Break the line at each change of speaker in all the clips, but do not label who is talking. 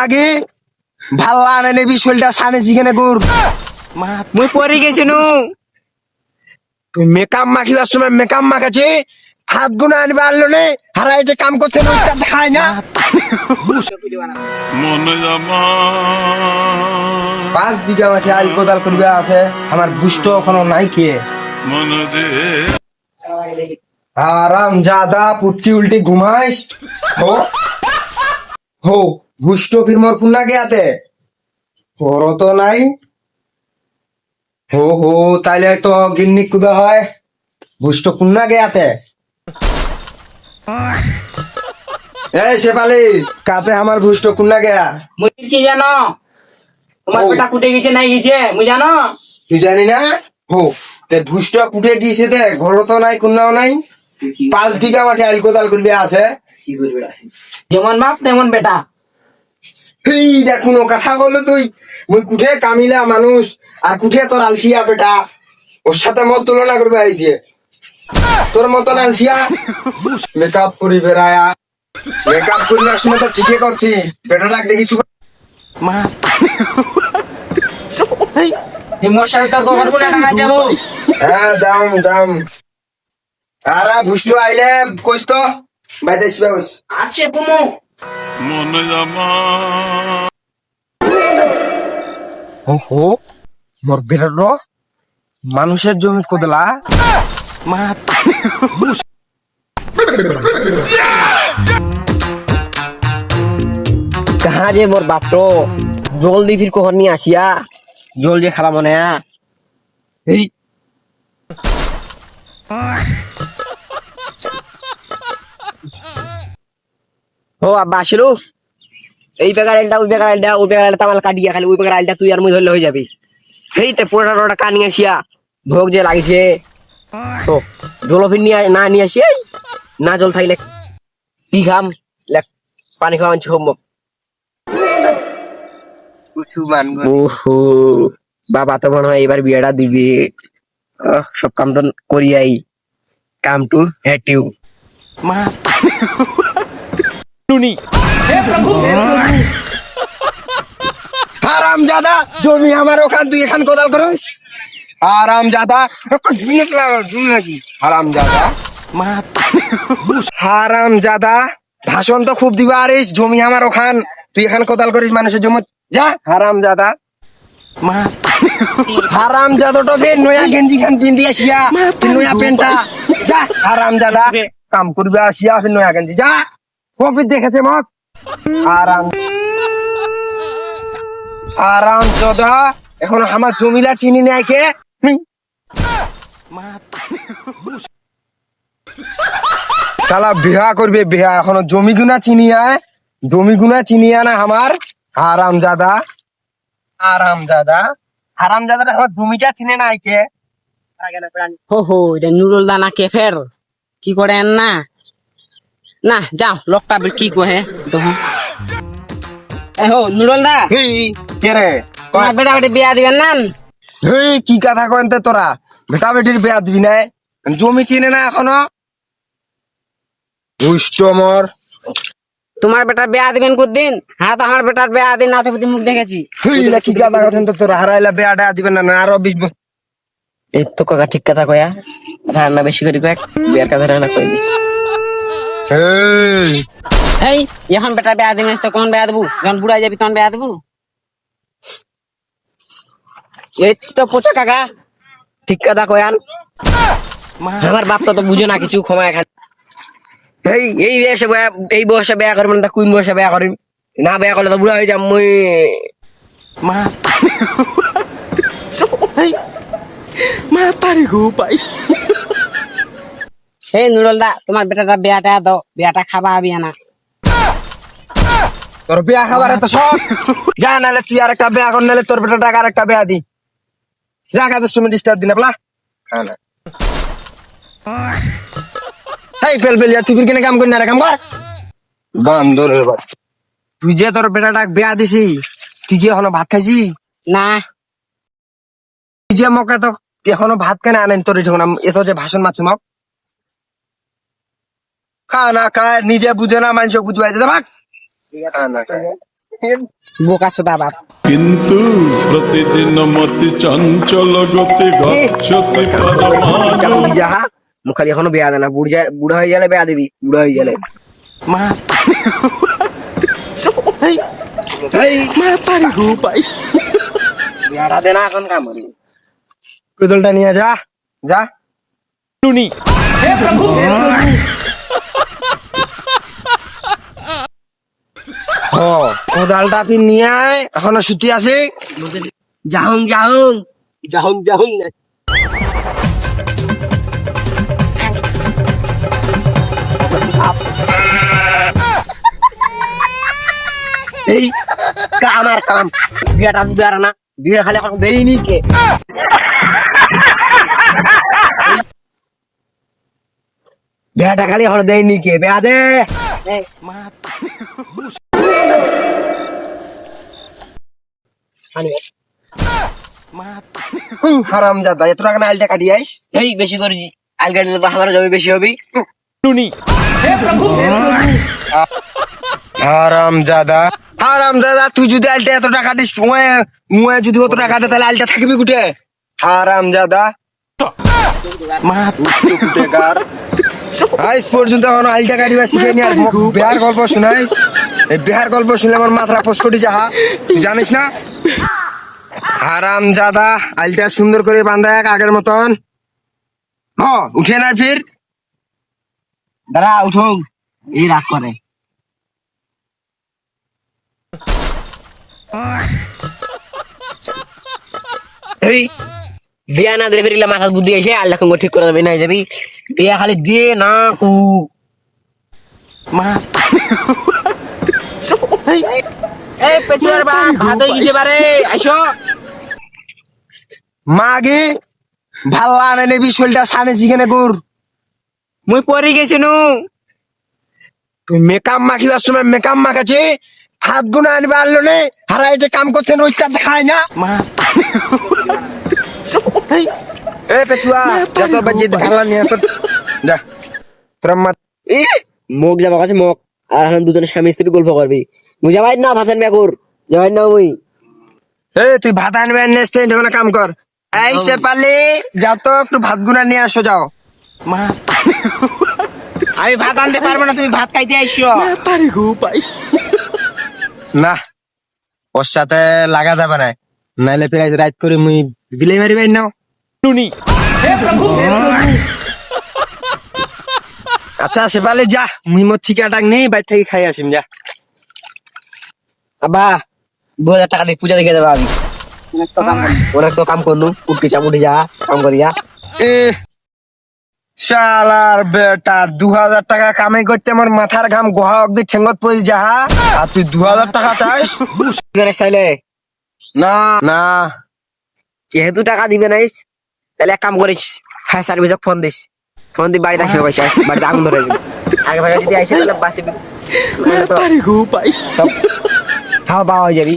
আগে ভাল্লা আনে নেবি শোলটা সানে জিগেনে গুড়
মুই পরি গেছি নু
তুই মেকআপ মাখিবার সময় মেকআপ মাখাছে হাত গুনা আনবে আনলো নে হারা এটা কাম করছে না ওটা দেখায় না 5 বিঘা মাঠে আল কোদাল করবে আছে আমার বুষ্ট এখনো নাই কে আরাম জাদা পুটকি উল্টি ঘুমাইস হো হো বুষ্ট ফির মোর পুনা কে আতে ওরও তো নাই হো হো তাইলে তো গিন্নি কুদা হয় বুষ্ট পুনা কে আতে এই শেফালি কাতে আমার বুষ্ট কুন্না গেয়া
মুই কি জানো তোমার
ও।
বেটা কুটে গেছে নাই গেছে মুই জানো
তুই জানি না হো তে ভুষ্ট কুটে গিয়েছে তে ঘর তো নাই কুন্নাও নাই 5 বিঘা মাঠে আল কোদাল করবে আছে
যেমন বাপ তেমন বেটা
এই দেখুন কথা বলো তুই মুই কুঠে কামিলা মানুষ আর কুঠে তোর আলসিয়া বেটা ওর সাথে মোর তুলনা করবে আইছে তোর মতন আলসিয়া মেকআপ করি বেড়ায়া মেকআপ করিবার সময় তো ঠিকই করছি বেটাটাক দেখিছু
তুই মোর সাথে তোর গোবর পুনা টাকা যাবো
হ্যাঁ যাম যাম আরে ভুষ্ট আইলে কইস তো বাইতে আসবে কইস
আছে কুমু
ওহো মোর বেটার মানুষের জমি কোদলা
কাহা যে মোর বাপটো জলদি ফির কখন নিয়ে আসিয়া জল যে খাবা মনে
এই
ও আব্বা আসিলু এই বেকার আলটা ওই বেকার আলটা ওই বেকার আলটা তামাল কাটিয়া খালি ওই বেকার আলটা তুই আর মুই ধরলে হয়ে যাবি এই তে পোড়াটা কানি আসিয়া ভোগ যে লাগিছে তো জল ফির নিয়ে না নিয়ে আসি এই, না জল থাকলে কি খাম লেখ পানি খাওয়া আনছি সম্ভব ওহো বাবা তো মনে হয় এবার বিয়েটা দিবি সব কাম তো করিয়াই কাম টু হ্যাট ইউ
আরাম জাদা জমি আমার ওখান তুই এখান কোদাল করিস আরাম জাদা নাকি হারাম জাদা হারাম জাদা ভাষণ তো খুব দিবা আরিস জমি আমার ওখান তুই এখান কোদাল করিস মানুষের জমি যা হারাম জাদা হারাম জাদাটা বে নয়া গেঞ্জি খান পিন্দি আসিয়া নয়া পেন্টা যা হারাম জাদা কাম করবে আসিয়া ফির নয়া গেঞ্জি যা কপি দেখেছে মত আরাম আরাম জাদা এখন আমার জমিলা চিনি নাই কে শালা বিহা করবে বিহা এখনো জমি গুনা চিনিয়া না আমার হারাম জাদা হারাম জাদা আমার জমিটা চিনে নাই কে
হো হো এটা নুরুল দানা কেফের কি করেন না না যাও লোকটা কি কহে দেখো এ হো নুরুল দা
হেই কে রে
তোমার বেটা বেটি বিয়া দিবেন না
হেই কি কথা কইন তে তোরা বেটা বেটির বিয়া দিবি না জমি চিনে না এখনো দুষ্ট মর
তোমার বেটার বিয়া দিবেন কোনদিন হ্যাঁ তো আমার বেটার বিয়া দিন নাতে প্রতি মুখ দেখেছি
হেই না কি কথা কইন তে তোরা হারাইলা বিয়াটা দিবেন না আরো 20 বছর
এই তো কাকা ঠিক কথা কয়া রান্না বেশি করে কয়েক বিয়ার কথা রান্না কই দিস
হেই
এই এখন বেটার বিয়া দিবেন তো কোন বিয়া দেবো যখন বুড়া যাবি তখন বিয়া দেবো
এই তো পোচা কাকা ঠিক কথা কয়ান আমার বাপ তো বুঝে না কিছু ক্ষমা খালি এই বয়সে বেয়া করবেন না কোন বয়সে বেয়া করিম না বেয়া করলে তো বুড়া হয়ে যাম মুই
এই নুরুল দা তোমার বেটাটা বিয়াটা দাও বিয়াটা খাবা বিয়া না
তোর বিয়া খাবার তো সব যা নালে তুই আর একটা বিয়া কর নালে তোর বেটা টাকা আর একটা বিয়া দি যা কাদের সময় ডিস্টার্ব দিনা বলা খানা এই ফেল তুই ফির কেন কাম করি না রে কাম কর বান্দরের বাচ্চা তুই যে তোর বেটাটা বিয়া দিছি তুই কি এখনো ভাত খাইছি
না
তুই যে মকে তো এখনো ভাত কেন আনেন তোর এখন এত যে ভাষণ মারছে মক খা না খায় নিজে বুঝে না মানুষ বুঝবাই যা ভাগ খা না খায়
বোকা সোদা বাপ
কিন্তু প্রতিদিন মতি চঞ্চল গতি গচ্ছতি পরমাণু
যাহা মুখালি এখনো বেয়া দেয় না বুড়া হয়ে গেলে বেয়া দিবি বুড়া হয়ে গেলে বেয়াটা দে না এখন কামড়ি
কোদলটা নিয়ে যা যা
টুনি
হ কোদালটা ফির নিয়ে আয় এখনো সুতি আছে
যাহুং যাহুং যাহুং যাহুং না এই কাম আর কাম বিয়াটা দিবে আর না বিয়ে খালি এখন দেয়নি কে বিয়াটা খালি এখন দেয়নি কে বেয়া দে
হারাম জাদা এত টাকা না আলটা কাটি আইস
এই বেশি করে আলগা দিলে তো আমার জমি বেশি হবে টুনি
হারাম জাদা তুই যদি আলটা এত টাকা দিস মুয়ে যদি অত টাকা দে তাহলে আলটা থাকবি কুটে হারাম জাদা আজ পর্যন্ত এখন আলটা কাটিবা শিখে নি আর বিহার গল্প শুনাইস এই বিহার গল্প শুনলে আমার মাথা পোস্কটি যাহা তুই জানিস না হারাম জাদা আলটা সুন্দর করে বান্ধা এক আগের মতন হ উঠে না ফির
দাঁড়া উঠো এই রাগ করে এই বিয়া না দিলে ফিরিলে মাথা বুদ্ধি এসে আল্লাহ কঙ্গ ঠিক করে দেবে না যাবি বিয়া খালি দিয়ে না কু এই পেছুয়ার বাপ ভাত হয়ে গেছে বারে আইসো
মাগে ভাল্লা না নেবি শোলটা সানে চিকেনে গুর
মুই পরে গেছি নু
তুই মেকআপ মাখিবার সময় মেকআপ মাখাছে হাত গুনা আনবে আনলো নে হারা এটা কাম করছেন ওইটা দেখায় না এ পেছুয়া যত বাজে ভাল্লা নিয়ে তো যা তোরা মাত
এ মোক যাবা কাছে মোক আর এখন দুজনে স্বামী স্ত্রী গল্প করবি মুই যাবাই না ভাষণ বেকুর যাবাই না মুই
এ তুই ভাত আনবে নেস্তে এখানে কাম কর এই সে পালি যা তো একটু ভাত গুনা নিয়ে আসো যাও
আমি ভাত আনতে পারবো না তুমি ভাত খাইতে আইসো
না ওর সাথে লাগা যাবে না নাইলে ফির রাত করে মুই বিলে মারি বাইর নাও
টুনি
আচ্ছা সে পালে যা মুই মোর চিকা ডাক নেই বাইর থেকে খাই আসিম যা
আব্বা 2000 টাকা দিয়ে পূজা দেখে যাবা আমি অনেক তো কাম করলু উঠকে চাপ উঠে যা কাম করিয়া
এ শালার বেটা 2000 টাকা কামাই করতে আমার মাথার ঘাম গোহা অব্দি ঠেঙ্গত পড়ি যাহা আর তুই 2000 টাকা চাইস
চাইলে
না না
যেহেতু টাকা দিবে নাইস তাহলে এক কাম করিস ফায়ার সার্ভিসে ফোন দিস ফোন দিয়ে বাড়িতে আসবে পয়সা বাড়িতে আগুন ধরে দিবি আগে ভাগে যদি আইসে তাহলে বাঁচবি সব খাওয়া পাওয়া হয়ে যাবি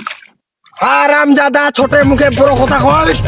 হারাম জাদা ছোটের মুখে বড় কথা কইস